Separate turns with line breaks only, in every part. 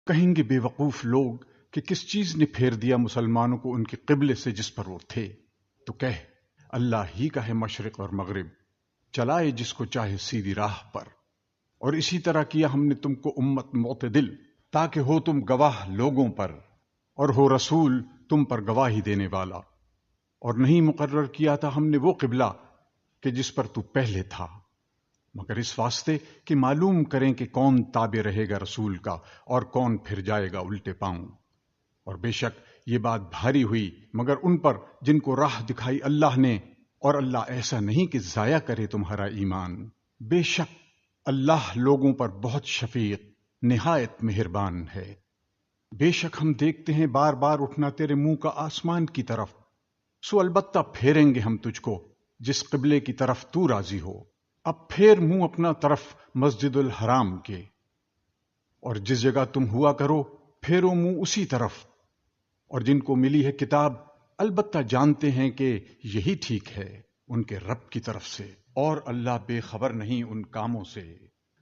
کہیں گے بے وقوف لوگ کہ کس چیز نے پھیر دیا مسلمانوں کو ان کے قبلے سے جس پر وہ تھے؟ تو کہہ، اللہ ہی کا ہے مشرق اور مغرب، چلائے جس کو چاہے سیدھی راہ پر۔ اور اسی طرح کیا ہم نے تم کو امت معتدل، تاکہ ہو تم گواہ لوگوں پر اور ہو رسول تم پر گواہی دینے والا۔ اور نہیں مقرر کیا تھا ہم نے وہ قبلہ کہ جس پر تو پہلے تھا، مگر اس واسطے کہ معلوم کریں کہ کون تابع رہے گا رسول کا اور کون پھر جائے گا الٹے پاؤں۔ اور بے شک یہ بات بھاری ہوئی مگر ان پر جن کو راہ دکھائی اللہ نے، اور اللہ ایسا نہیں کہ ضائع کرے تمہارا ایمان۔ بے شک اللہ لوگوں پر بہت شفیق، نہایت مہربان ہے۔ بے شک ہم دیکھتے ہیں بار بار اٹھنا تیرے منہ کا آسمان کی طرف، سو البتہ پھیریں گے ہم تجھ کو جس قبلے کی طرف تو راضی ہو۔ اب پھیر منہ اپنا طرف مسجد الحرام کے، اور جس جگہ تم ہوا کرو پھیرو منہ اسی طرف۔ اور جن کو ملی ہے کتاب البتہ جانتے ہیں کہ یہی ٹھیک ہے ان کے رب کی طرف سے، اور اللہ بے خبر نہیں ان کاموں سے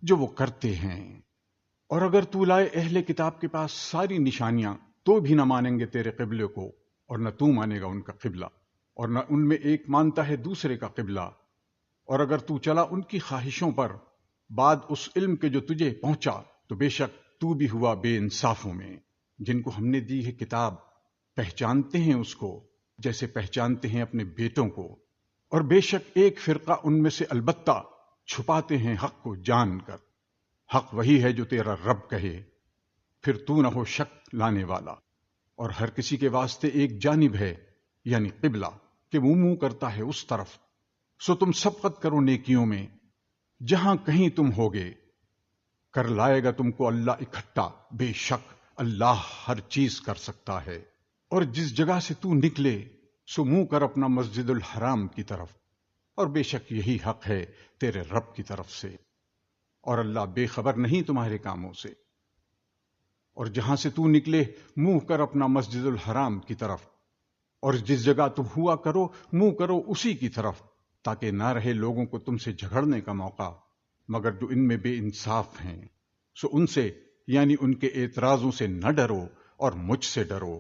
جو وہ کرتے ہیں۔ اور اگر تو لائے اہل کتاب کے پاس ساری نشانیاں تو بھی نہ مانیں گے تیرے قبلے کو، اور نہ تو مانے گا ان کا قبلہ، اور نہ ان میں ایک مانتا ہے دوسرے کا قبلہ۔ اور اگر تو چلا ان کی خواہشوں پر بعد اس علم کے جو تجھے پہنچا، تو بے شک تو بھی ہوا بے انصافوں میں۔ جن کو ہم نے دی ہے کتاب پہچانتے ہیں اس کو جیسے پہچانتے ہیں اپنے بیٹوں کو، اور بے شک ایک فرقہ ان میں سے البتہ چھپاتے ہیں حق کو جان کر۔ حق وہی ہے جو تیرا رب کہے، پھر تو نہ ہو شک لانے والا۔ اور ہر کسی کے واسطے ایک جانب ہے، یعنی قبلہ، کہ وہ منہ کرتا ہے اس طرف۔ سو تم سبقت کرو نیکیوں میں جہاں کہیں تم ہوگے، کر لائے گا تم کو اللہ اکٹھا، بے شک اللہ ہر چیز کر سکتا ہے۔ اور جس جگہ سے تو نکلے سو منہ کر اپنا مسجد الحرام کی طرف، اور بے شک یہی حق ہے تیرے رب کی طرف سے، اور اللہ بے خبر نہیں تمہارے کاموں سے۔ اور جہاں سے تو نکلے منہ کر اپنا مسجد الحرام کی طرف، اور جس جگہ تم ہوا کرو منہ کرو اسی کی طرف، تاکہ نہ رہے لوگوں کو تم سے جھگڑنے کا موقع، مگر جو ان میں بے انصاف ہیں سو ان سے، یعنی ان کے اعتراضوں سے نہ ڈرو اور مجھ سے ڈرو۔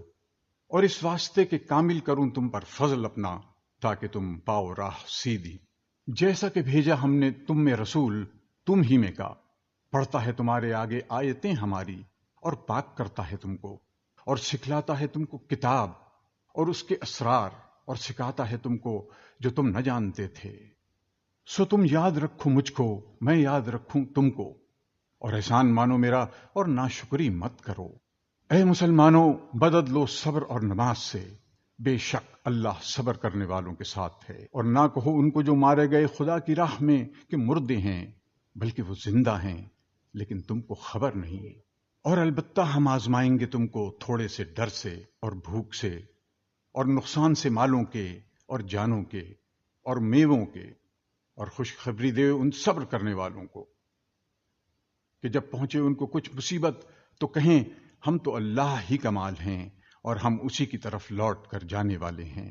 اور اس واسطے کہ کامل کروں تم پر فضل اپنا، تاکہ تم پاؤ راہ سیدھی۔ جیسا کہ بھیجا ہم نے تم میں رسول تم ہی میں کا، پڑھتا ہے تمہارے آگے آیتیں ہماری، اور پاک کرتا ہے تم کو، اور سکھلاتا ہے تم کو کتاب اور اس کے اسرار، اور سکھاتا ہے تم کو جو تم نہ جانتے تھے۔ سو تم یاد رکھو مجھ کو، میں یاد رکھوں تم کو، اور احسان مانو میرا اور ناشکری مت کرو۔ اے مسلمانوں، بدد لو صبر اور نماز سے، بے شک اللہ صبر کرنے والوں کے ساتھ ہے۔ اور نہ کہو ان کو جو مارے گئے خدا کی راہ میں کہ مردے ہیں، بلکہ وہ زندہ ہیں لیکن تم کو خبر نہیں۔ اور البتہ ہم آزمائیں گے تم کو تھوڑے سے ڈر سے اور بھوک سے اور نقصان سے، مالوں کے اور جانوں کے اور میووں کے، اور خوشخبری دے ان صبر کرنے والوں کو کہ جب پہنچے ان کو کچھ مصیبت تو کہیں ہم تو اللہ ہی کا مال ہیں اور ہم اسی کی طرف لوٹ کر جانے والے ہیں۔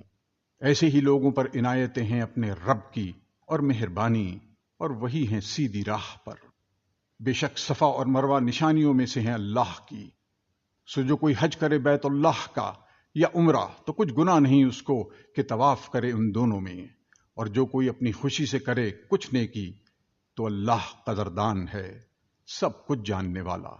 ایسے ہی لوگوں پر عنایتیں ہیں اپنے رب کی اور مہربانی، اور وہی ہیں سیدھی راہ پر۔ بے شک صفا اور مروہ نشانیوں میں سے ہیں اللہ کی، سو جو کوئی حج کرے بیت اللہ کا یا عمرہ تو کچھ گناہ نہیں اس کو کہ طواف کرے ان دونوں میں۔ اور جو کوئی اپنی خوشی سے کرے کچھ نیکی تو اللہ قدردان ہے، سب کچھ جاننے والا۔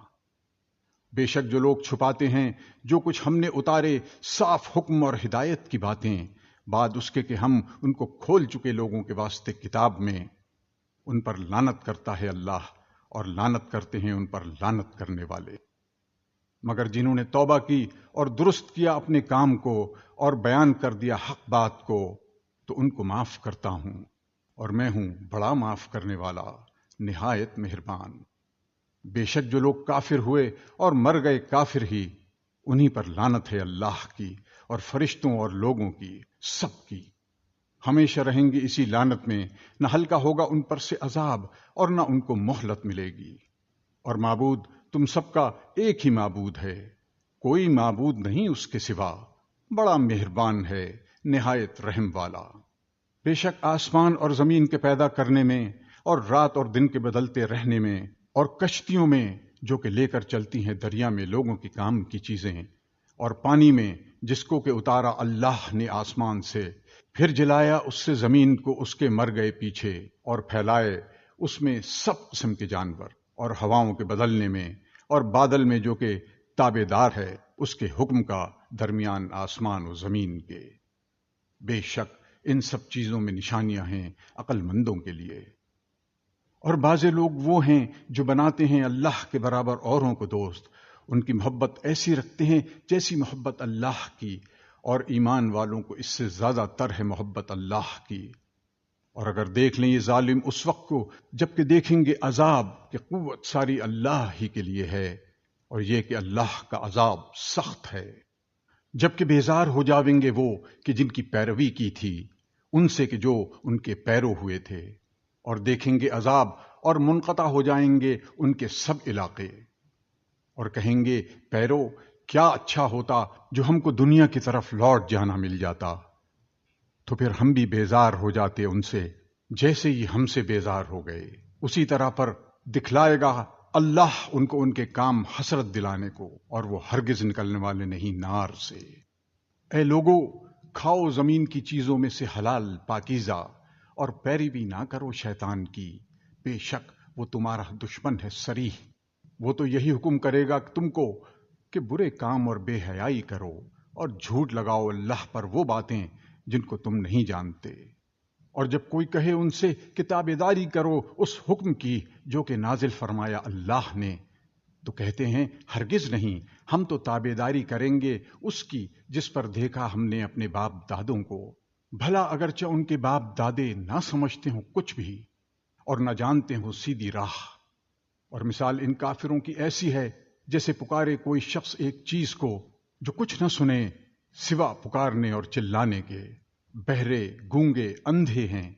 بے شک جو لوگ چھپاتے ہیں جو کچھ ہم نے اتارے صاف حکم اور ہدایت کی باتیں، بعد اس کے کہ ہم ان کو کھول چکے لوگوں کے واسطے کتاب میں، ان پر لعنت کرتا ہے اللہ، اور لعنت کرتے ہیں ان پر لعنت کرنے والے۔ مگر جنہوں نے توبہ کی اور درست کیا اپنے کام کو اور بیان کر دیا حق بات کو، تو ان کو معاف کرتا ہوں، اور میں ہوں بڑا معاف کرنے والا، نہایت مہربان۔ بے شک جو لوگ کافر ہوئے اور مر گئے کافر ہی، انہی پر لعنت ہے اللہ کی اور فرشتوں اور لوگوں کی، سب کی۔ ہمیشہ رہیں گے اسی لعنت میں، نہ ہلکا ہوگا ان پر سے عذاب اور نہ ان کو مہلت ملے گی۔ اور معبود تم سب کا ایک ہی معبود ہے، کوئی معبود نہیں اس کے سوا، بڑا مہربان ہے، نہایت رحم والا۔ بے شک آسمان اور زمین کے پیدا کرنے میں اور رات اور دن کے بدلتے رہنے میں اور کشتیوں میں جو کہ لے کر چلتی ہیں دریا میں لوگوں کی کام کی چیزیں، اور پانی میں جس کو کہ اتارا اللہ نے آسمان سے، پھر جلایا اس سے زمین کو اس کے مر گئے پیچھے، اور پھیلائے اس میں سب قسم کے جانور، اور ہواؤں کے بدلنے میں، اور بادل میں جو کہ تابع دار ہے اس کے حکم کا درمیان آسمان و زمین کے۔ بے شک ان سب چیزوں میں نشانیاں ہیں عقل مندوں کے لیے۔ اور بعض لوگ وہ ہیں جو بناتے ہیں اللہ کے برابر اوروں کو دوست، ان کی محبت ایسی رکھتے ہیں جیسی محبت اللہ کی، اور ایمان والوں کو اس سے زیادہ تر ہے محبت اللہ کی۔ اور اگر دیکھ لیں یہ ظالم اس وقت کو جب کہ دیکھیں گے عذاب کہ قوت ساری اللہ ہی کے لیے ہے، اور یہ کہ اللہ کا عذاب سخت ہے۔ جب کہ بیزار ہو جاویں گے وہ کہ جن کی پیروی کی تھی ان سے کہ جو ان کے پیرو ہوئے تھے، اور دیکھیں گے عذاب اور منقطع ہو جائیں گے ان کے سب علاقے، اور کہیں گے پیرو کیا اچھا ہوتا جو ہم کو دنیا کی طرف لوٹ جانا مل جاتا، تو پھر ہم بھی بیزار ہو جاتے ان سے جیسے ہی ہم سے بیزار ہو گئے۔ اسی طرح پر دکھلائے گا اللہ ان کو ان کے کام حسرت دلانے کو، اور وہ ہرگز نکلنے والے نہیں نار سے۔ اے لوگو، کھاؤ زمین کی چیزوں میں سے حلال پاکیزہ، اور پیروی نہ کرو شیطان کی، بے شک وہ تمہارا دشمن ہے صریح۔ وہ تو یہی حکم کرے گا تم کو کہ برے کام اور بے حیائی کرو، اور جھوٹ لگاؤ اللہ پر وہ باتیں جن کو تم نہیں جانتے۔ اور جب کوئی کہے ان سے کہ تابعداری کرو اس حکم کی جو کہ نازل فرمایا اللہ نے، تو کہتے ہیں ہرگز نہیں، ہم تو تابعداری کریں گے اس کی جس پر دیکھا ہم نے اپنے باپ دادوں کو، بھلا اگرچہ ان کے باپ دادے نہ سمجھتے ہوں کچھ بھی اور نہ جانتے ہوں سیدھی راہ۔ اور مثال ان کافروں کی ایسی ہے جیسے پکارے کوئی شخص ایک چیز کو جو کچھ نہ سنے سوا پکارنے اور چلانے کے، بہرے گونگے اندھے ہیں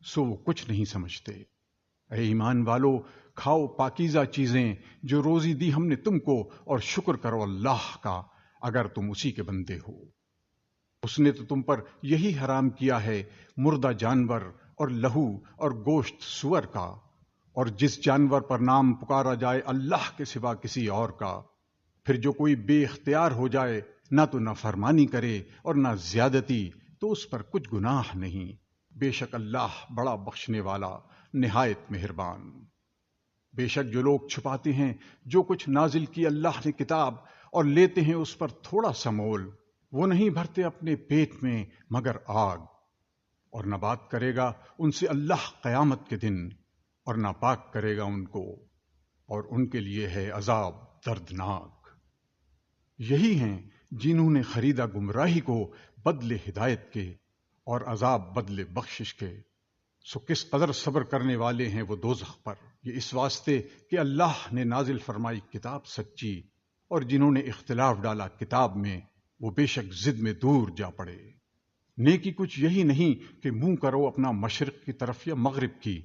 سو وہ کچھ نہیں سمجھتے۔ اے ایمان والو، کھاؤ پاکیزہ چیزیں جو روزی دی ہم نے تم کو، اور شکر کرو اللہ کا اگر تم اسی کے بندے ہو۔ اس نے تو تم پر یہی حرام کیا ہے مردہ جانور اور لہو اور گوشت سور کا، اور جس جانور پر نام پکارا جائے اللہ کے سوا کسی اور کا، پھر جو کوئی بے اختیار ہو جائے نہ تو نافرمانی کرے اور نہ زیادتی، تو اس پر کچھ گناہ نہیں، بے شک اللہ بڑا بخشنے والا نہایت مہربان۔ بے شک جو لوگ چھپاتے ہیں جو کچھ نازل کی اللہ نے کتاب، اور لیتے ہیں اس پر تھوڑا سا مول، وہ نہیں بھرتے اپنے پیٹ میں مگر آگ، اور نہ بات کرے گا ان سے اللہ قیامت کے دن، اور نہ پاک کرے گا ان کو، اور ان کے لیے ہے عذاب دردناک۔ یہی ہیں جنہوں نے خریدا گمراہی کو بدلے ہدایت کے، اور عذاب بدلے بخشش کے، سو کس قدر صبر کرنے والے ہیں وہ دوزخ پر۔ یہ اس واسطے کہ اللہ نے نازل فرمائی کتاب سچی، اور جنہوں نے اختلاف ڈالا کتاب میں وہ بے شک ضد میں دور جا پڑے۔ نیکی کچھ یہی نہیں کہ منہ کرو اپنا مشرق کی طرف یا مغرب کی،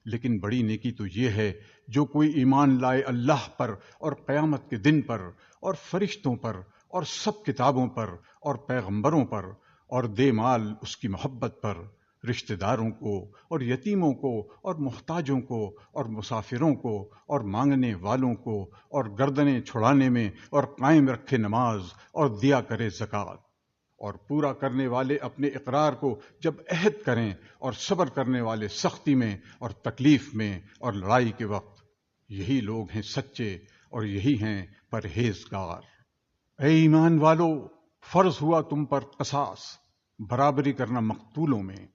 لیکن بڑی نیکی تو یہ ہے جو کوئی ایمان لائے اللہ پر اور قیامت کے دن پر اور فرشتوں پر اور سب کتابوں پر اور پیغمبروں پر، اور دے مال اس کی محبت پر، رشتہ داروں کو اور یتیموں کو اور محتاجوں کو اور مسافروں کو اور مانگنے والوں کو، اور گردنیں چھڑانے میں، اور قائم رکھے نماز اور دیا کرے زکوٰۃ، اور پورا کرنے والے اپنے اقرار کو جب عہد کریں، اور صبر کرنے والے سختی میں اور تکلیف میں اور لڑائی کے وقت۔ یہی لوگ ہیں سچے اور یہی ہیں پرہیزگار۔ اے ایمان والو، فرض ہوا تم پر قصاص، برابری کرنا مقتولوں میں،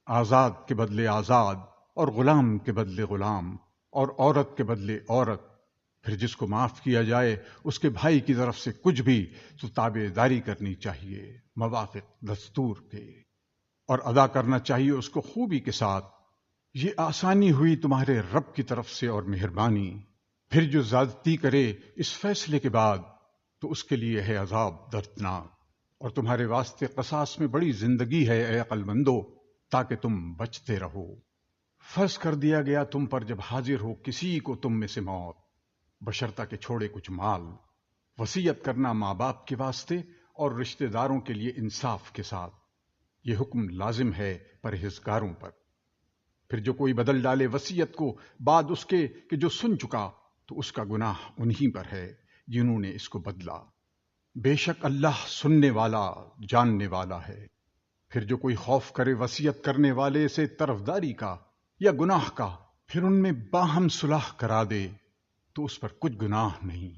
آزاد کے بدلے آزاد، اور غلام کے بدلے غلام، اور عورت کے بدلے عورت۔ پھر جس کو معاف کیا جائے اس کے بھائی کی طرف سے کچھ بھی تو تابع داری کرنی چاہیے موافق دستور کے، اور ادا کرنا چاہیے اس کو خوبی کے ساتھ۔ یہ آسانی ہوئی تمہارے رب کی طرف سے اور مہربانی۔ پھر جو زیادتی کرے اس فیصلے کے بعد تو اس کے لیے ہے عذاب دردناک۔ اور تمہارے واسطے قصاص میں بڑی زندگی ہے اے عقل مندو، تاکہ تم بچتے رہو۔ فرض کر دیا گیا تم پر جب حاضر ہو کسی کو تم میں سے موت، بشرطہ کہ چھوڑے کچھ مال، وصیت کرنا ماں باپ کے واسطے اور رشتہ داروں کے لیے انصاف کے ساتھ۔ یہ حکم لازم ہے پرہیزگاروں پر۔ پھر جو کوئی بدل ڈالے وصیت کو بعد اس کے کہ جو سن چکا، تو تو اس کا گناہ انہی پر ہے جنہوں نے اس کو بدلا۔ بے شک اللہ سننے والا جاننے والا ہے۔ پھر جو کوئی خوف کرے وصیت کرنے والے سے طرفداری کا یا گناہ کا، پھر ان میں باہم صلح کرا دے تو اس پر کچھ گناہ نہیں۔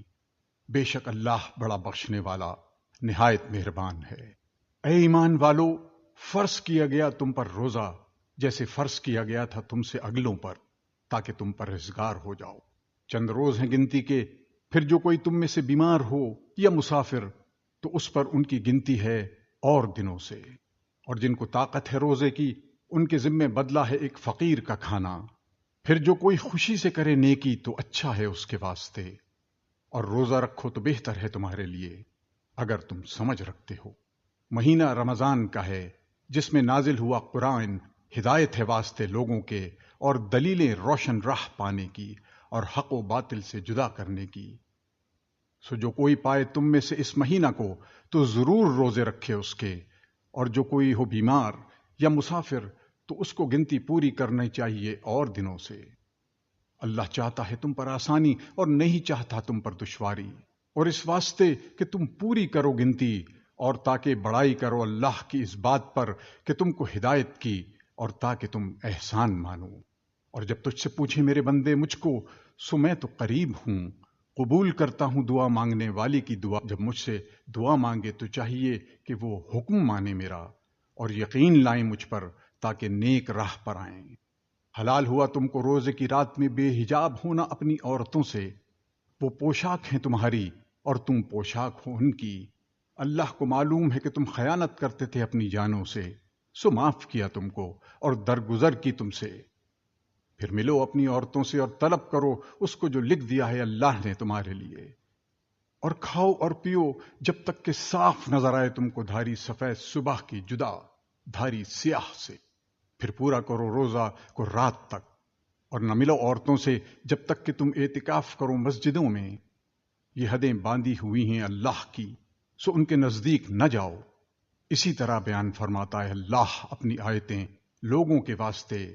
بے شک اللہ بڑا بخشنے والا نہایت مہربان ہے۔ اے ایمان والو، فرض کیا گیا تم پر روزہ جیسے فرض کیا گیا تھا تم سے اگلوں پر، تاکہ تم پرہیزگار ہو جاؤ۔ چند روز ہیں گنتی کے، پھر جو کوئی تم میں سے بیمار ہو یا مسافر تو اس پر ان کی گنتی ہے اور دنوں سے۔ اور جن کو طاقت ہے روزے کی، ان کے ذمے بدلہ ہے ایک فقیر کا کھانا۔ پھر جو کوئی خوشی سے کرے نیکی تو اچھا ہے اس کے واسطے، اور روزہ رکھو تو بہتر ہے تمہارے لیے اگر تم سمجھ رکھتے ہو۔ مہینہ رمضان کا ہے جس میں نازل ہوا قرآن، ہدایت ہے واسطے لوگوں کے اور دلیلیں روشن راہ پانے کی اور حق و باطل سے جدا کرنے کی۔ سو جو کوئی پائے تم میں سے اس مہینہ کو تو ضرور روزے رکھے اس کے، اور جو کوئی ہو بیمار یا مسافر تو اس کو گنتی پوری کرنی چاہیے اور دنوں سے۔ اللہ چاہتا ہے تم پر آسانی اور نہیں چاہتا تم پر دشواری، اور اس واسطے کہ تم پوری کرو گنتی اور تاکہ بڑائی کرو اللہ کی اس بات پر کہ تم کو ہدایت کی، اور تاکہ تم احسان مانو۔ اور جب تجھ سے پوچھے میرے بندے مجھ کو، سو میں تو قریب ہوں، قبول کرتا ہوں دعا مانگنے والی کی دعا۔ جب مجھ سے دعا مانگے تو چاہیے کہ وہ حکم مانے میرا اور یقین لائیں مجھ پر تاکہ نیک راہ پر آئیں۔ حلال ہوا تم کو روزے کی رات میں بے حجاب ہونا اپنی عورتوں سے، وہ پوشاک ہیں تمہاری اور تم پوشاک ہو ان کی۔ اللہ کو معلوم ہے کہ تم خیانت کرتے تھے اپنی جانوں سے، سو معاف کیا تم کو اور درگزر کی تم سے۔ پھر ملو اپنی عورتوں سے اور طلب کرو اس کو جو لکھ دیا ہے اللہ نے تمہارے لیے، اور کھاؤ اور پیو جب تک کہ صاف نظر آئے تم کو دھاری سفید صبح کی جدا دھاری سیاہ سے۔ پھر پورا کرو روزہ کو رات تک، اور نہ ملو عورتوں سے جب تک کہ تم اعتکاف کرو مسجدوں میں۔ یہ حدیں باندھی ہوئی ہیں اللہ کی، سو ان کے نزدیک نہ جاؤ۔ اسی طرح بیان فرماتا ہے اللہ اپنی آیتیں لوگوں کے واسطے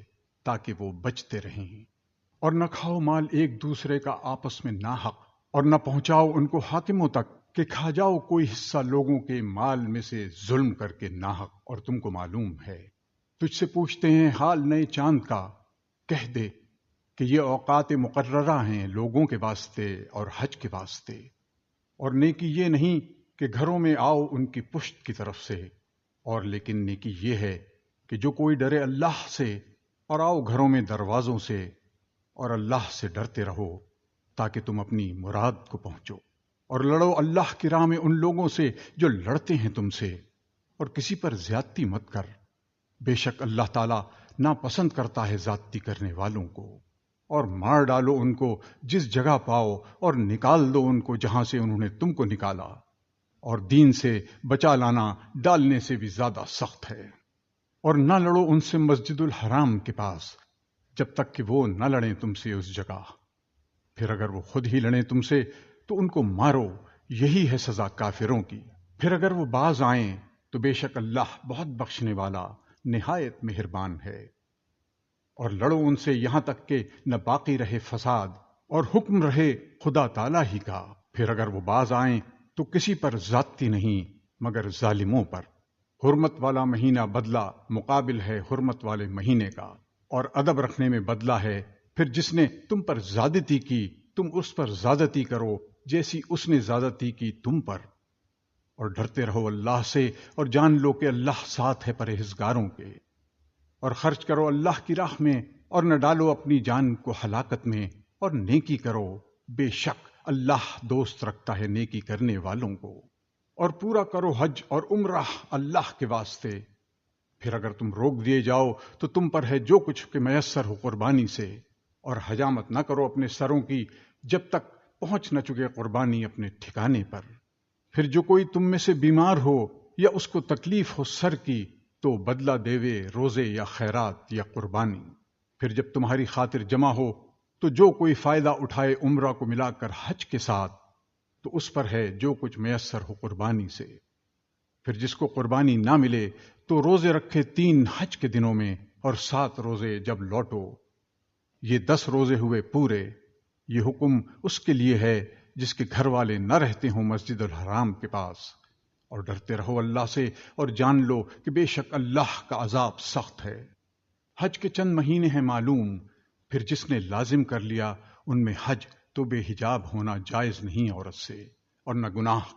تاکہ وہ بچتے رہیں۔ اور نہ کھاؤ مال ایک دوسرے کا آپس میں ناحق، اور نہ پہنچاؤ ان کو حاکموں تک کہ کھا جاؤ کوئی حصہ لوگوں کے مال میں سے ظلم کر کے ناحق، اور تم کو معلوم ہے۔ تجھ سے پوچھتے ہیں حال نئے چاند کا، کہہ دے کہ یہ اوقات مقررہ ہیں لوگوں کے واسطے اور حج کے واسطے، اور نیکی یہ نہیں کہ گھروں میں آؤ ان کی پشت کی طرف سے، اور لیکن نیکی یہ ہے کہ جو کوئی ڈرے اللہ سے اور آؤ گھروں میں دروازوں سے، اور اللہ سے ڈرتے رہو تاکہ تم اپنی مراد کو پہنچو، اور لڑو اللہ کی راہ میں ان لوگوں سے جو لڑتے ہیں تم سے، اور کسی پر زیادتی مت کر، بے شک اللہ تعالیٰ ناپسند کرتا ہے زیادتی کرنے والوں کو۔ اور مار ڈالو ان کو جس جگہ پاؤ، اور نکال دو ان کو جہاں سے انہوں نے تم کو نکالا، اور دین سے بچا لانا ڈالنے سے بھی زیادہ سخت ہے۔ اور نہ لڑو ان سے مسجد الحرام کے پاس جب تک کہ وہ نہ لڑیں تم سے اس جگہ، پھر اگر وہ خود ہی لڑیں تم سے تو ان کو مارو، یہی ہے سزا کافروں کی۔ پھر اگر وہ باز آئیں تو بے شک اللہ بہت بخشنے والا نہایت مہربان ہے۔ اور لڑو ان سے یہاں تک کہ نہ باقی رہے فساد، اور حکم رہے خدا تعالیٰ ہی کا۔ پھر اگر وہ باز آئیں تو کسی پر زیادتی نہیں مگر ظالموں پر۔ حرمت والا مہینہ بدلہ مقابل ہے حرمت والے مہینے کا، اور ادب رکھنے میں بدلہ ہے۔ پھر جس نے تم پر زیادتی کی تم اس پر زیادتی کرو جیسی اس نے زیادتی کی تم پر، اور ڈرتے رہو اللہ سے، اور جان لو کہ اللہ ساتھ ہے پرہیزگاروں کے۔ اور خرچ کرو اللہ کی راہ میں، اور نہ ڈالو اپنی جان کو ہلاکت میں، اور نیکی کرو، بے شک اللہ دوست رکھتا ہے نیکی کرنے والوں کو۔ اور پورا کرو حج اور عمرہ اللہ کے واسطے۔ پھر اگر تم روک دیے جاؤ تو تم پر ہے جو کچھ کہ میسر ہو قربانی سے، اور حجامت نہ کرو اپنے سروں کی جب تک پہنچ نہ چکے قربانی اپنے ٹھکانے پر۔ پھر جو کوئی تم میں سے بیمار ہو یا اس کو تکلیف ہو سر کی تو بدلہ دیوے روزے یا خیرات یا قربانی۔ پھر جب تمہاری خاطر جمع ہو تو جو کوئی فائدہ اٹھائے عمرہ کو ملا کر حج کے ساتھ، تو اس پر ہے جو کچھ میسر ہو قربانی سے۔ پھر جس کو قربانی نہ ملے تو روزے رکھے 3 حج کے دنوں میں اور 7 روزے جب لوٹو، یہ 10 روزے ہوئے پورے۔ یہ حکم اس کے لیے ہے جس کے گھر والے نہ رہتے ہوں مسجد الحرام کے پاس، اور ڈرتے رہو اللہ سے اور جان لو کہ بے شک اللہ کا عذاب سخت ہے۔ حج کے چند مہینے ہیں معلوم، پھر جس نے لازم کر لیا ان میں حج تو بے حجاب ہونا جائز نہیں عورت سے، اور نہ گناہ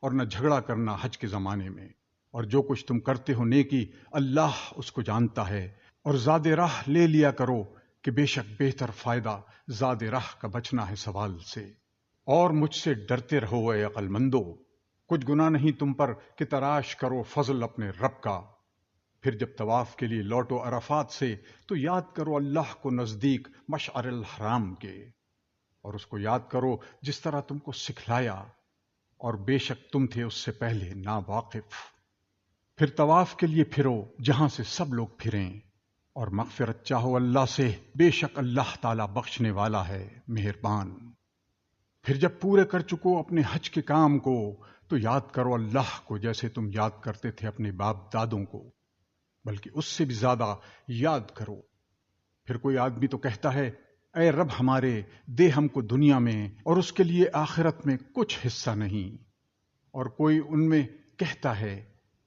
اور نہ جھگڑا کرنا حج کے زمانے میں، اور جو کچھ تم کرتے ہو نیکی اللہ اس کو جانتا ہے، اور زاد راہ لے لیا کرو کہ بے شک بہتر فائدہ زاد راہ کا بچنا ہے سوال سے، اور مجھ سے ڈرتے رہو اے عقل مندو، کچھ گناہ نہیں تم پر کہ تلاش کرو فضل اپنے رب کا، پھر جب طواف کے لیے لوٹو عرفات سے تو یاد کرو اللہ کو نزدیک مشعر الحرام کے، اور اس کو یاد کرو جس طرح تم کو سکھلایا، اور بے شک تم تھے اس سے پہلے ناواقف۔ پھر طواف کے لیے پھرو جہاں سے سب لوگ پھریں، اور مغفرت چاہو اللہ سے، بے شک اللہ تعالیٰ بخشنے والا ہے مہربان۔ پھر جب پورے کر چکو اپنے حج کے کام کو تو یاد کرو اللہ کو جیسے تم یاد کرتے تھے اپنے باپ دادوں کو، بلکہ اس سے بھی زیادہ یاد کرو۔ پھر کوئی آدمی تو کہتا ہے اے رب ہمارے دے ہم کو دنیا میں اور اس کے لیے آخرت میں کچھ حصہ نہیں، اور کوئی ان میں کہتا ہے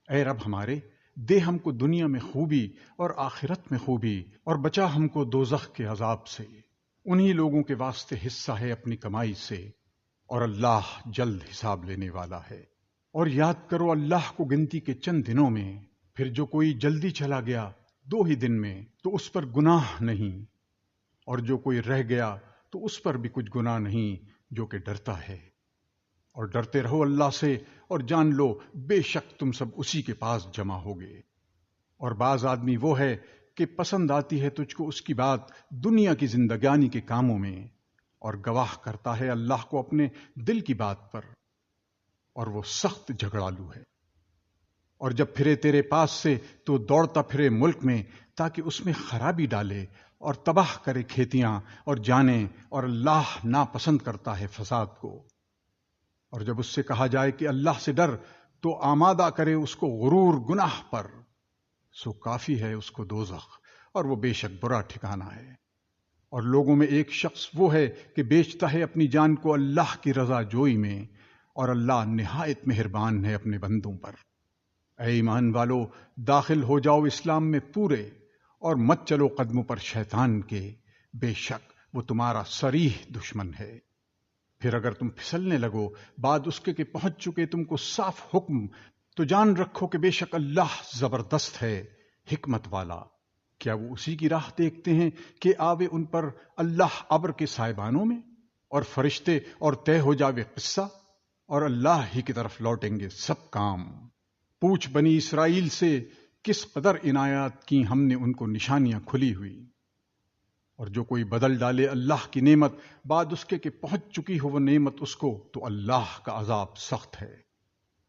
اے رب ہمارے دے ہم کو دنیا میں خوبی اور آخرت میں خوبی اور بچا ہم کو دوزخ کے عذاب سے۔ انہی لوگوں کے واسطے حصہ ہے اپنی کمائی سے، اور اللہ جلد حساب لینے والا ہے۔ اور یاد کرو اللہ کو گنتی کے چند دنوں میں، پھر جو کوئی جلدی چلا گیا 2 ہی دن میں تو اس پر گناہ نہیں، اور جو کوئی رہ گیا تو اس پر بھی کچھ گناہ نہیں جو کہ ڈرتا ہے۔ اور ڈرتے رہو اللہ سے اور جان لو بے شک تم سب اسی کے پاس جمع ہوگے۔ اور بعض آدمی وہ ہے کہ پسند آتی ہے تجھ کو اس کی بات دنیا کی زندگانی کے کاموں میں، اور گواہ کرتا ہے اللہ کو اپنے دل کی بات پر، اور وہ سخت جھگڑالو ہے۔ اور جب پھرے تیرے پاس سے تو دوڑتا پھرے ملک میں تاکہ اس میں خرابی ڈالے اور تباہ کرے کھیتیاں اور جانے، اور اللہ ناپسند کرتا ہے فساد کو۔ اور جب اس سے کہا جائے کہ اللہ سے ڈر تو آمادہ کرے اس کو غرور گناہ پر، سو کافی ہے اس کو دوزخ، اور وہ بے شک برا ٹھکانہ ہے۔ اور لوگوں میں ایک شخص وہ ہے کہ بیچتا ہے اپنی جان کو اللہ کی رضا جوئی میں، اور اللہ نہایت مہربان ہے اپنے بندوں پر۔ اے ایمان والو، داخل ہو جاؤ اسلام میں پورے، اور مت چلو قدموں پر شیطان کے، بے شک وہ تمہارا صریح دشمن ہے۔ پھر اگر تم پھسلنے لگو بعد اس کے کہ پہنچ چکے تم کو صاف حکم، تو جان رکھو کہ بے شک اللہ زبردست ہے، حکمت والا۔ کیا وہ اسی کی راہ دیکھتے ہیں کہ آوے ان پر اللہ ابر کے سائبانوں میں، اور فرشتے اور طے ہو جاوے قصہ، اور اللہ ہی کی طرف لوٹیں گے سب کام۔ پوچھ بنی اسرائیل سے کس قدر عنایات کی ہم نے ان کو نشانیاں کھلی ہوئی۔ اور جو کوئی بدل ڈالے اللہ کی نعمت بعد اس کے کہ پہنچ چکی ہو وہ نعمت اس کو، تو اللہ کا عذاب سخت ہے۔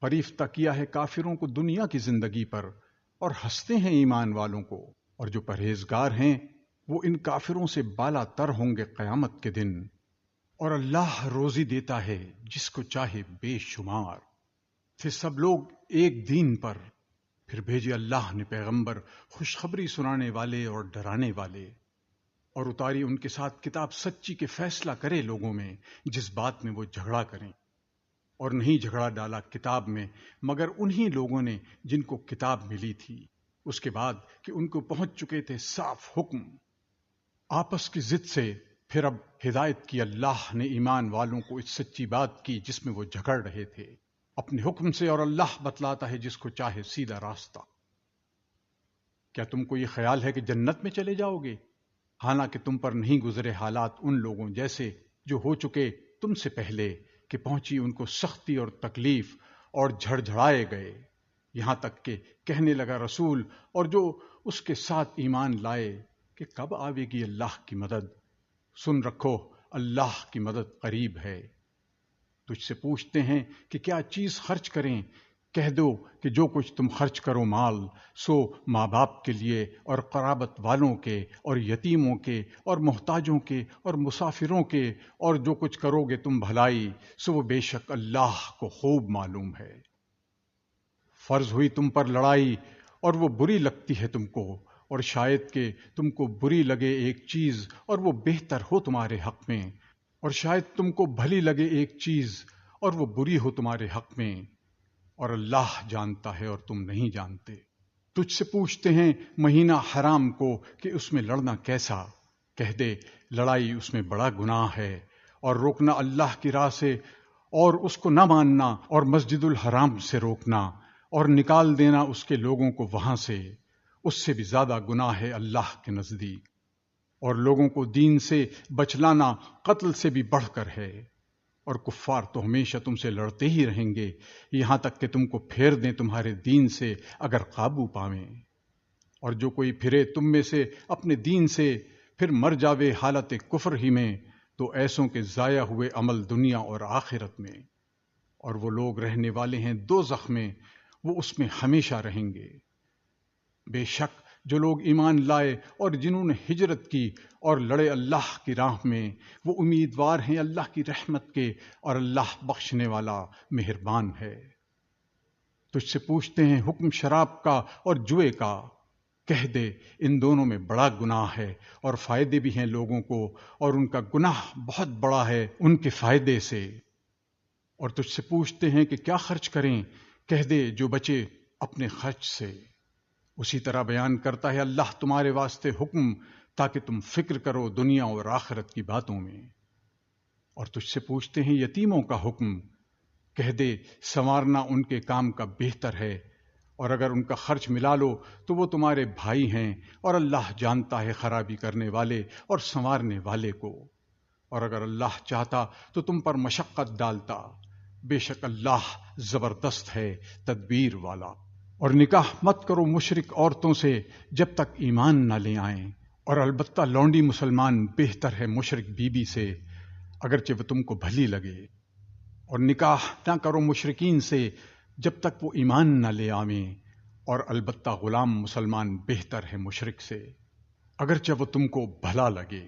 فریفتہ کیا ہے کافروں کو دنیا کی زندگی پر، اور ہنستے ہیں ایمان والوں کو، اور جو پرہیزگار ہیں وہ ان کافروں سے بالا تر ہوں گے قیامت کے دن۔ اور اللہ روزی دیتا ہے جس کو چاہے بے شمار۔ تھے سب لوگ ایک دین پر، پھر بھیجے اللہ نے پیغمبر خوشخبری سنانے والے اور ڈرانے والے، اور اتاری ان کے ساتھ کتاب سچی کے فیصلہ کرے لوگوں میں جس بات میں وہ جھگڑا کریں، اور نہیں جھگڑا ڈالا کتاب میں مگر انہی لوگوں نے جن کو کتاب ملی تھی، اس کے بعد کہ ان کو پہنچ چکے تھے صاف حکم آپس کی ضد سے۔ پھر اب ہدایت کی اللہ نے ایمان والوں کو اس سچی بات کی جس میں وہ جھگڑ رہے تھے اپنے حکم سے، اور اللہ بتلاتا ہے جس کو چاہے سیدھا راستہ۔ کیا تم کو یہ خیال ہے کہ جنت میں چلے جاؤ گے، حالانکہ تم پر نہیں گزرے حالات ان لوگوں جیسے جو ہو چکے تم سے پہلے، کہ پہنچی ان کو سختی اور تکلیف اور جھڑجھڑائے گئے، یہاں تک کہ کہنے لگا رسول اور جو اس کے ساتھ ایمان لائے کہ کب آوے گی اللہ کی مدد۔ سن رکھو اللہ کی مدد قریب ہے۔ تجھ سے پوچھتے ہیں کہ کیا چیز خرچ کریں، کہہ دو کہ جو کچھ تم خرچ کرو مال، سو ماں باپ کے لیے اور قرابت والوں کے اور یتیموں کے اور محتاجوں کے اور مسافروں کے، اور جو کچھ کرو گے تم بھلائی، سو وہ بے شک اللہ کو خوب معلوم ہے۔ فرض ہوئی تم پر لڑائی اور وہ بری لگتی ہے تم کو، اور شاید کہ تم کو بری لگے ایک چیز اور وہ بہتر ہو تمہارے حق میں، اور شاید تم کو بھلی لگے ایک چیز اور وہ بری ہو تمہارے حق میں، اور اللہ جانتا ہے اور تم نہیں جانتے۔ تجھ سے پوچھتے ہیں مہینہ حرام کو کہ اس میں لڑنا کیسا، کہہ دے لڑائی اس میں بڑا گناہ ہے، اور روکنا اللہ کی راہ سے اور اس کو نہ ماننا، اور مسجد الحرام سے روکنا اور نکال دینا اس کے لوگوں کو وہاں سے، اس سے بھی زیادہ گناہ ہے اللہ کے نزدیک۔ اور لوگوں کو دین سے بچلانا قتل سے بھی بڑھ کر ہے، اور کفار تو ہمیشہ تم سے لڑتے ہی رہیں گے یہاں تک کہ تم کو پھیر دیں تمہارے دین سے اگر قابو پاویں۔ اور جو کوئی پھرے تم میں سے اپنے دین سے پھر مر جاوے حالت کفر ہی میں، تو ایسوں کے ضائع ہوئے عمل دنیا اور آخرت میں، اور وہ لوگ رہنے والے ہیں دوزخ میں، وہ اس میں ہمیشہ رہیں گے۔ بے شک جو لوگ ایمان لائے اور جنہوں نے ہجرت کی اور لڑے اللہ کی راہ میں، وہ امیدوار ہیں اللہ کی رحمت کے، اور اللہ بخشنے والا مہربان ہے۔ تجھ سے پوچھتے ہیں حکم شراب کا اور جوئے کا، کہہ دے ان دونوں میں بڑا گناہ ہے اور فائدے بھی ہیں لوگوں کو، اور ان کا گناہ بہت بڑا ہے ان کے فائدے سے۔ اور تجھ سے پوچھتے ہیں کہ کیا خرچ کریں، کہہ دے جو بچے اپنے خرچ سے۔ اسی طرح بیان کرتا ہے اللہ تمہارے واسطے حکم تاکہ تم فکر کرو دنیا اور آخرت کی باتوں میں۔ اور تجھ سے پوچھتے ہیں یتیموں کا حکم، کہہ دے سنوارنا ان کے کام کا بہتر ہے، اور اگر ان کا خرچ ملا لو تو وہ تمہارے بھائی ہیں، اور اللہ جانتا ہے خرابی کرنے والے اور سنوارنے والے کو۔ اور اگر اللہ چاہتا تو تم پر مشقت ڈالتا، بے شک اللہ زبردست ہے تدبیر والا۔ اور نکاح مت کرو مشرک عورتوں سے جب تک ایمان نہ لے آئیں، اور البتہ لونڈی مسلمان بہتر ہے مشرک بیوی سے اگرچہ وہ تم کو بھلی لگے۔ اور نکاح نہ کرو مشرکین سے جب تک وہ ایمان نہ لے آویں، اور البتہ غلام مسلمان بہتر ہے مشرک سے اگرچہ وہ تم کو بھلا لگے۔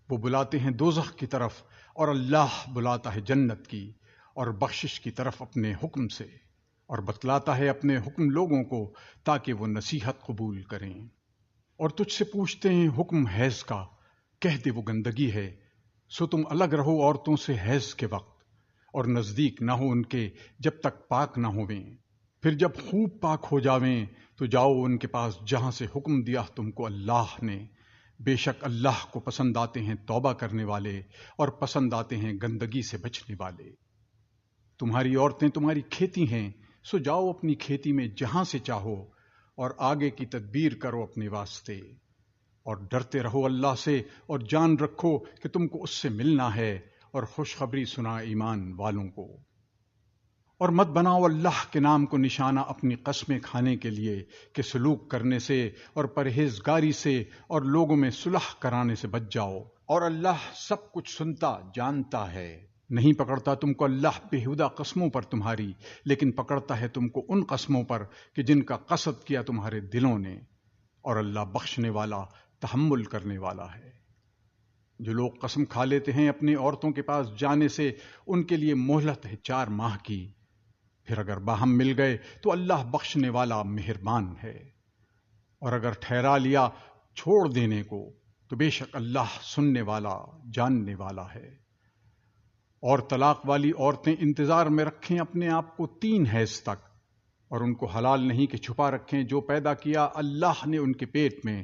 وہ بلاتے ہیں دوزخ کی طرف اور اللہ بلاتا ہے جنت کی، اور بخشش کی طرف اپنے حکم سے، اور بتلاتا ہے اپنے حکم لوگوں کو تاکہ وہ نصیحت قبول کریں۔ اور تجھ سے پوچھتے ہیں حکم حیض کا، کہہ دے وہ گندگی ہے، سو تم الگ رہو عورتوں سے حیض کے وقت، اور نزدیک نہ ہو ان کے جب تک پاک نہ ہوویں۔ پھر جب خوب پاک ہو جاویں تو جاؤ ان کے پاس جہاں سے حکم دیا تم کو اللہ نے، بے شک اللہ کو پسند آتے ہیں توبہ کرنے والے، اور پسند آتے ہیں گندگی سے بچنے والے۔ تمہاری عورتیں تمہاری کھیتی ہیں، سو جاؤ اپنی کھیتی میں جہاں سے چاہو، اور آگے کی تدبیر کرو اپنے واسطے، اور ڈرتے رہو اللہ سے، اور جان رکھو کہ تم کو اس سے ملنا ہے، اور خوشخبری سنا ایمان والوں کو۔ اور مت بناؤ اللہ کے نام کو نشانہ اپنی قسمیں کھانے کے لیے کہ سلوک کرنے سے اور پرہیزگاری سے اور لوگوں میں صلح کرانے سے بچ جاؤ، اور اللہ سب کچھ سنتا جانتا ہے۔ نہیں پکڑتا تم کو اللہ بےہودہ قسموں پر تمہاری، لیکن پکڑتا ہے تم کو ان قسموں پر کہ جن کا قصد کیا تمہارے دلوں نے، اور اللہ بخشنے والا تحمل کرنے والا ہے۔ جو لوگ قسم کھا لیتے ہیں اپنی عورتوں کے پاس جانے سے، ان کے لیے مہلت ہے 4 ماہ کی، پھر اگر باہم مل گئے تو اللہ بخشنے والا مہربان ہے۔ اور اگر ٹھہرا لیا چھوڑ دینے کو تو بے شک اللہ سننے والا جاننے والا ہے۔ اور طلاق والی عورتیں انتظار میں رکھیں اپنے آپ کو 3 حیض تک، اور ان کو حلال نہیں کہ چھپا رکھیں جو پیدا کیا اللہ نے ان کے پیٹ میں،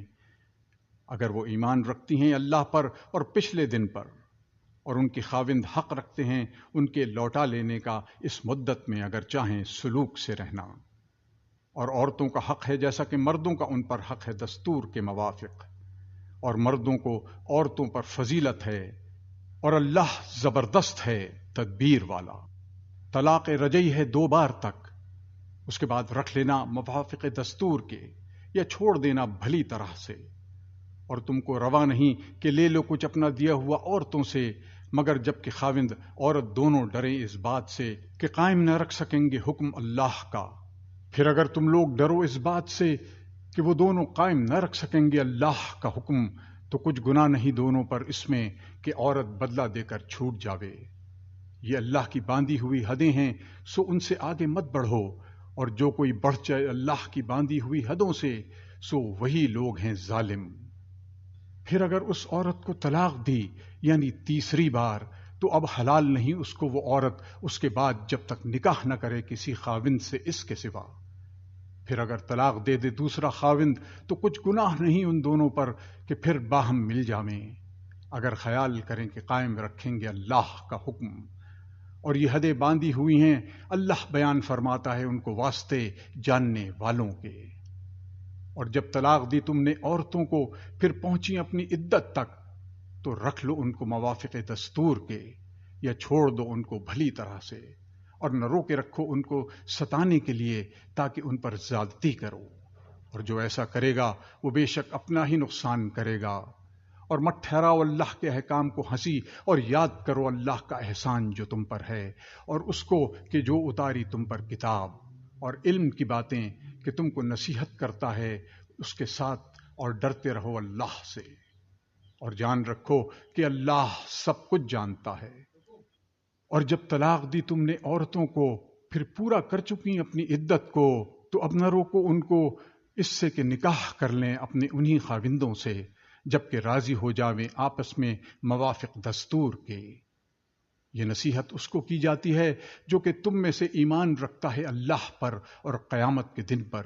اگر وہ ایمان رکھتی ہیں اللہ پر اور پچھلے دن پر، اور ان کی خاوند حق رکھتے ہیں ان کے لوٹا لینے کا اس مدت میں اگر چاہیں سلوک سے رہنا۔ اور عورتوں کا حق ہے جیسا کہ مردوں کا ان پر حق ہے دستور کے موافق، اور مردوں کو عورتوں پر فضیلت ہے، اور اللہ زبردست ہے تدبیر والا۔ طلاق رجعی ہے 2 بار تک، اس کے بعد رکھ لینا موافق دستور کے، یا چھوڑ دینا بھلی طرح سے۔ اور تم کو روا نہیں کہ لے لو کچھ اپنا دیا ہوا عورتوں سے، مگر جب کہ خاوند عورت دونوں ڈریں اس بات سے کہ قائم نہ رکھ سکیں گے حکم اللہ کا۔ پھر اگر تم لوگ ڈرو اس بات سے کہ وہ دونوں قائم نہ رکھ سکیں گے اللہ کا حکم، تو کچھ گناہ نہیں دونوں پر اس میں کہ عورت بدلہ دے کر چھوٹ جاوے۔ یہ اللہ کی باندھی ہوئی حدیں ہیں، سو ان سے آگے مت بڑھو، اور جو کوئی بڑھ جائے اللہ کی باندھی ہوئی حدوں سے سو وہی لوگ ہیں ظالم۔ پھر اگر اس عورت کو طلاق دی یعنی تیسری بار، تو اب حلال نہیں اس کو وہ عورت اس کے بعد جب تک نکاح نہ کرے کسی خاوند سے اس کے سوا۔ پھر اگر طلاق دے دے دوسرا خاوند تو کچھ گناہ نہیں ان دونوں پر کہ پھر باہم مل جاویں، اگر خیال کریں کہ قائم رکھیں گے اللہ کا حکم۔ اور یہ حدیں باندھی ہوئی ہیں، اللہ بیان فرماتا ہے ان کو واسطے جاننے والوں کے۔ اور جب طلاق دی تم نے عورتوں کو پھر پہنچی اپنی عدت تک تو رکھ لو ان کو موافق دستور کے، یا چھوڑ دو ان کو بھلی طرح سے، اور نہ روکے رکھو ان کو ستانے کے لیے تاکہ ان پر زیادتی کرو، اور جو ایسا کرے گا وہ بے شک اپنا ہی نقصان کرے گا۔ اور مت ٹھہراؤ اللہ کے احکام کو ہنسی، اور یاد کرو اللہ کا احسان جو تم پر ہے، اور اس کو کہ جو اتاری تم پر کتاب اور علم کی باتیں کہ تم کو نصیحت کرتا ہے اس کے ساتھ، اور ڈرتے رہو اللہ سے، اور جان رکھو کہ اللہ سب کچھ جانتا ہے۔ اور جب طلاق دی تم نے عورتوں کو پھر پورا کر چکی اپنی عدت کو تو اب نہ روکو ان کو اس سے کہ نکاح کر لیں اپنے انہی خاوندوں سے، جبکہ راضی ہو جاویں آپس میں موافق دستور کے۔ یہ نصیحت اس کو کی جاتی ہے جو کہ تم میں سے ایمان رکھتا ہے اللہ پر اور قیامت کے دن پر،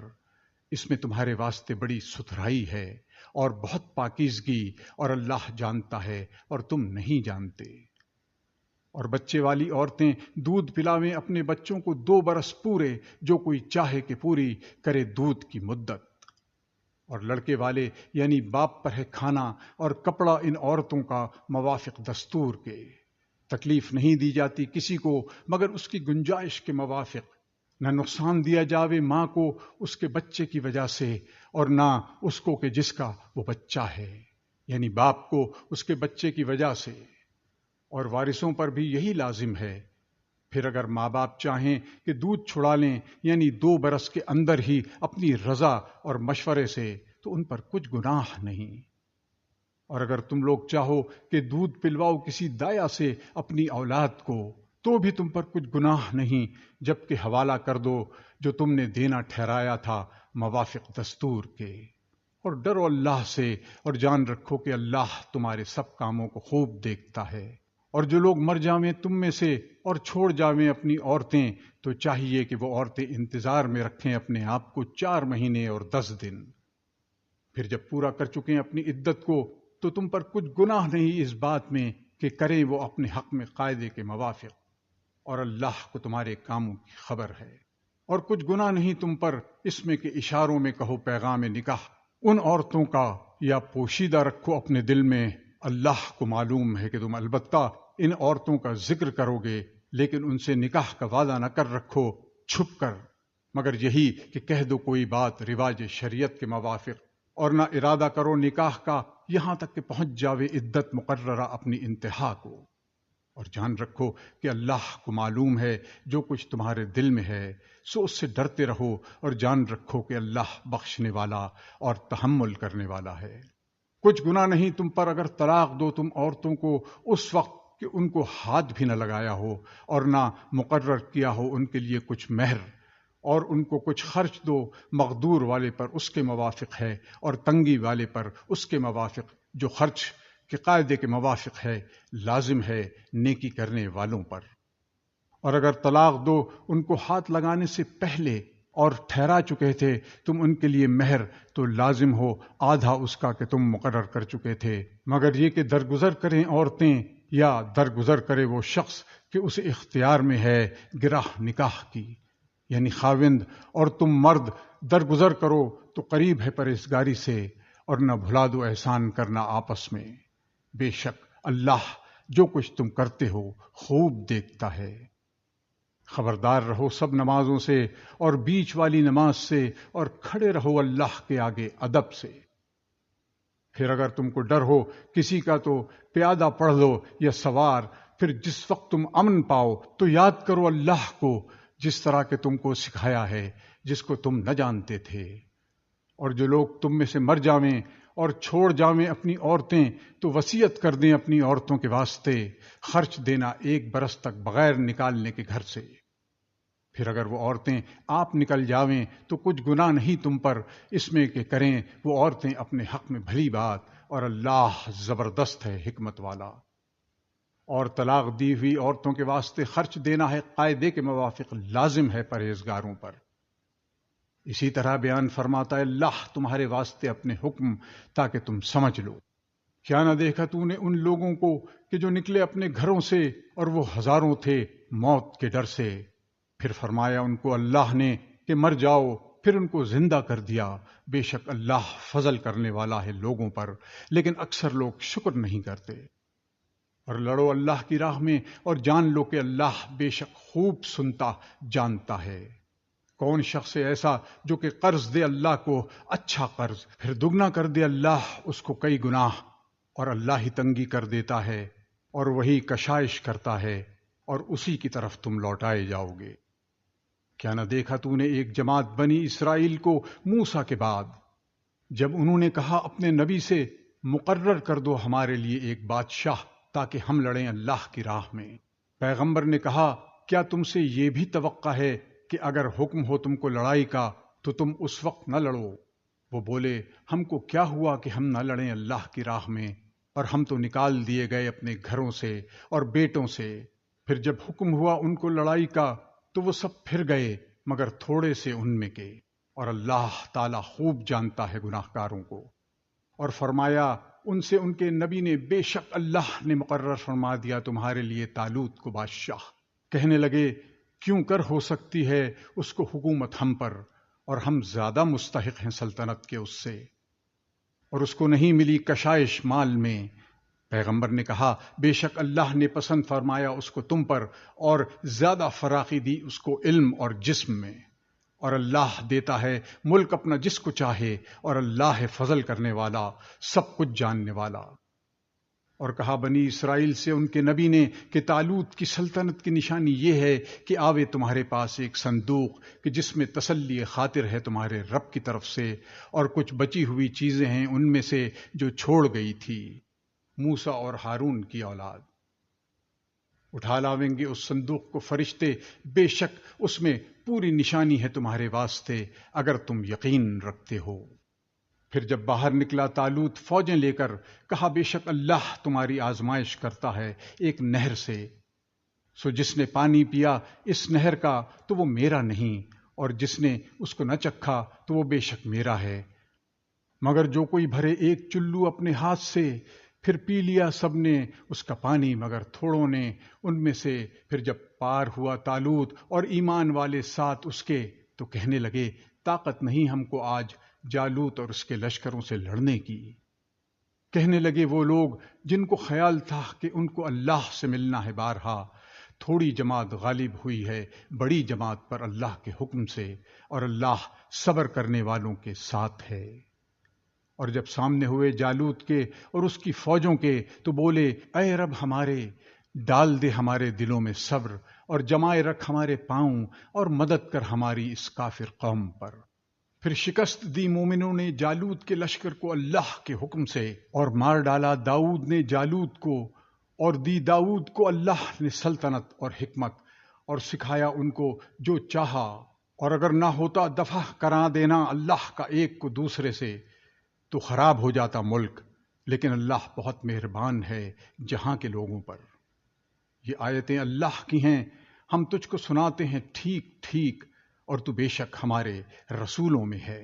اس میں تمہارے واسطے بڑی ستھرائی ہے اور بہت پاکیزگی، اور اللہ جانتا ہے اور تم نہیں جانتے۔ اور بچے والی عورتیں دودھ پلاویں اپنے بچوں کو 2 برس پورے، جو کوئی چاہے کہ پوری کرے دودھ کی مدت۔ اور لڑکے والے یعنی باپ پر ہے کھانا اور کپڑا ان عورتوں کا موافق دستور کے۔ تکلیف نہیں دی جاتی کسی کو مگر اس کی گنجائش کے موافق، نہ نقصان دیا جاوے ماں کو اس کے بچے کی وجہ سے، اور نہ اس کو کہ جس کا وہ بچہ ہے، یعنی باپ کو اس کے بچے کی وجہ سے۔ اور وارثوں پر بھی یہی لازم ہے۔ پھر اگر ماں باپ چاہیں کہ دودھ چھڑا لیں یعنی 2 برس کے اندر ہی اپنی رضا اور مشورے سے، تو ان پر کچھ گناہ نہیں۔ اور اگر تم لوگ چاہو کہ دودھ پلواؤ کسی دایا سے اپنی اولاد کو تو بھی تم پر کچھ گناہ نہیں، جبکہ حوالہ کر دو جو تم نے دینا ٹھہرایا تھا موافق دستور کے۔ اور ڈرو اللہ سے اور جان رکھو کہ اللہ تمہارے سب کاموں کو خوب دیکھتا ہے۔ اور جو لوگ مر جاویں تم میں سے اور چھوڑ جاویں اپنی عورتیں تو چاہیے کہ وہ عورتیں انتظار میں رکھیں اپنے آپ کو 4 مہینے اور 10 دن۔ پھر جب پورا کر چکیں اپنی عدت کو تو تم پر کچھ گناہ نہیں اس بات میں کہ کریں وہ اپنے حق میں قاعدے کے موافق، اور اللہ کو تمہارے کاموں کی خبر ہے۔ اور کچھ گناہ نہیں تم پر اس میں کہ اشاروں میں کہو پیغام نکاح ان عورتوں کا، یا پوشیدہ رکھو اپنے دل میں، اللہ کو معلوم ہے کہ تم البتہ ان عورتوں کا ذکر کرو گے، لیکن ان سے نکاح کا وعدہ نہ کر رکھو چھپ کر، مگر یہی کہ کہہ دو کوئی بات رواج شریعت کے موافق، اور نہ ارادہ کرو نکاح کا یہاں تک کہ پہنچ جاوے عدت مقررہ اپنی انتہا کو۔ اور جان رکھو کہ اللہ کو معلوم ہے جو کچھ تمہارے دل میں ہے، سو اس سے ڈرتے رہو، اور جان رکھو کہ اللہ بخشنے والا اور تحمل کرنے والا ہے۔ کچھ گناہ نہیں تم پر اگر طلاق دو تم عورتوں کو اس وقت کہ ان کو ہاتھ بھی نہ لگایا ہو، اور نہ مقرر کیا ہو ان کے لیے کچھ مہر، اور ان کو کچھ خرچ دو، مقدور والے پر اس کے موافق ہے اور تنگی والے پر اس کے موافق، جو خرچ کے قاعدے کے موافق ہے، لازم ہے نیکی کرنے والوں پر۔ اور اگر طلاق دو ان کو ہاتھ لگانے سے پہلے اور ٹھہرا چکے تھے تم ان کے لیے مہر، تو لازم ہو آدھا اس کا کہ تم مقرر کر چکے تھے، مگر یہ کہ درگزر کریں عورتیں، یا درگزر کرے وہ شخص کہ اسے اختیار میں ہے گرہ نکاح کی، یعنی خاوند، اور تم مرد درگزر کرو تو قریب ہے پرہیزگاری سے، اور نہ بھلا دو احسان کرنا آپس میں، بے شک اللہ جو کچھ تم کرتے ہو خوب دیکھتا ہے۔ خبردار رہو سب نمازوں سے اور بیچ والی نماز سے، اور کھڑے رہو اللہ کے آگے ادب سے۔ پھر اگر تم کو ڈر ہو کسی کا تو پیادہ پڑھ لو یا سوار، پھر جس وقت تم امن پاؤ تو یاد کرو اللہ کو جس طرح کہ تم کو سکھایا ہے جس کو تم نہ جانتے تھے۔ اور جو لوگ تم میں سے مر جاویں اور چھوڑ جاویں اپنی عورتیں تو وصیت کر دیں اپنی عورتوں کے واسطے خرچ دینا 1 برس تک بغیر نکالنے کے گھر سے۔ پھر اگر وہ عورتیں آپ نکل جاویں تو کچھ گناہ نہیں تم پر اس میں کہ کریں وہ عورتیں اپنے حق میں بھلی بات، اور اللہ زبردست ہے حکمت والا۔ اور طلاق دی ہوئی عورتوں کے واسطے خرچ دینا ہے قاعدے کے موافق لازم ہے پرہیزگاروں پر۔ اسی طرح بیان فرماتا ہے اللہ تمہارے واسطے اپنے حکم تاکہ تم سمجھ لو۔ کیا نہ دیکھا تو نے ان لوگوں کو کہ جو نکلے اپنے گھروں سے اور وہ ہزاروں تھے موت کے ڈر سے، پھر فرمایا ان کو اللہ نے کہ مر جاؤ، پھر ان کو زندہ کر دیا۔ بے شک اللہ فضل کرنے والا ہے لوگوں پر، لیکن اکثر لوگ شکر نہیں کرتے۔ اور لڑو اللہ کی راہ میں اور جان لو کہ اللہ بے شک خوب سنتا جانتا ہے۔ کون شخص ایسا جو کہ قرض دے اللہ کو اچھا قرض، پھر دگنا کر دے اللہ اس کو کئی گناہ، اور اللہ ہی تنگی کر دیتا ہے اور وہی کشائش کرتا ہے، اور اسی کی طرف تم لوٹائے جاؤ گے۔ کیا نہ دیکھا تو نے ایک جماعت بنی اسرائیل کو موسیٰ کے بعد، جب انہوں نے کہا اپنے نبی سے مقرر کر دو ہمارے لیے ایک بادشاہ تاکہ ہم لڑیں اللہ کی راہ میں۔ پیغمبر نے کہا کیا تم سے یہ بھی توقع ہے کہ اگر حکم ہو تم کو لڑائی کا تو تم اس وقت نہ لڑو؟ وہ بولے ہم کو کیا ہوا کہ ہم نہ لڑیں اللہ کی راہ میں، اور ہم تو نکال دیے گئے اپنے گھروں سے اور بیٹوں سے۔ پھر جب حکم ہوا ان کو لڑائی کا تو وہ سب پھر گئے مگر تھوڑے سے ان میں کے، اور اللہ تعالیٰ خوب جانتا ہے گناہ گاروں کو۔ اور فرمایا ان سے ان کے نبی نے بے شک اللہ نے مقرر فرما دیا تمہارے لیے طالوت کو بادشاہ۔ کہنے لگے کیوں کر ہو سکتی ہے اس کو حکومت ہم پر، اور ہم زیادہ مستحق ہیں سلطنت کے اس سے، اور اس کو نہیں ملی کشائش مال میں۔ پیغمبر نے کہا بے شک اللہ نے پسند فرمایا اس کو تم پر، اور زیادہ فراخی دی اس کو علم اور جسم میں، اور اللہ دیتا ہے ملک اپنا جس کو چاہے، اور اللہ ہے فضل کرنے والا سب کچھ جاننے والا۔ اور کہا بنی اسرائیل سے ان کے نبی نے کہ طالوت کی سلطنت کی نشانی یہ ہے کہ آوے تمہارے پاس ایک صندوق کہ جس میں تسلی خاطر ہے تمہارے رب کی طرف سے، اور کچھ بچی ہوئی چیزیں ہیں ان میں سے جو چھوڑ گئی تھی موسیٰ اور ہارون کی اولاد۔ اٹھا لاویں گے اس صندوق کو فرشتے، بے شک اس میں پوری نشانی ہے تمہارے واسطے اگر تم یقین رکھتے ہو۔ پھر جب باہر نکلا طالوت فوجیں لے کر، کہا بے شک اللہ تمہاری آزمائش کرتا ہے ایک نہر سے، سو جس نے پانی پیا اس نہر کا تو وہ میرا نہیں، اور جس نے اس کو نہ چکھا تو وہ بے شک میرا ہے، مگر جو کوئی بھرے ایک چلو اپنے ہاتھ سے، پھر پی لیا سب نے اس کا پانی مگر تھوڑوں نے ان میں سے۔ پھر جب پار ہوا طالوت اور ایمان والے ساتھ اس کے، تو کہنے لگے طاقت نہیں ہم کو آج جالوت اور اس کے لشکروں سے لڑنے کی۔ کہنے لگے وہ لوگ جن کو خیال تھا کہ ان کو اللہ سے ملنا ہے بارہا، تھوڑی جماعت غالب ہوئی ہے بڑی جماعت پر اللہ کے حکم سے، اور اللہ صبر کرنے والوں کے ساتھ ہے۔ اور جب سامنے ہوئے جالوت کے اور اس کی فوجوں کے تو بولے اے رب ہمارے، ڈال دے ہمارے دلوں میں صبر، اور جمائے رکھ ہمارے پاؤں، اور مدد کر ہماری اس کافر قوم پر۔ پھر شکست دی مومنوں نے جالوت کے لشکر کو اللہ کے حکم سے، اور مار ڈالا داؤد نے جالوت کو، اور دی داؤد کو اللہ نے سلطنت اور حکمت، اور سکھایا ان کو جو چاہا، اور اگر نہ ہوتا دفع کرا دینا اللہ کا ایک کو دوسرے سے تو خراب ہو جاتا ملک، لیکن اللہ بہت مہربان ہے جہاں کے لوگوں پر۔ یہ آیتیں اللہ کی ہیں، ہم تجھ کو سناتے ہیں ٹھیک ٹھیک، اور تو بے شک ہمارے رسولوں میں ہے۔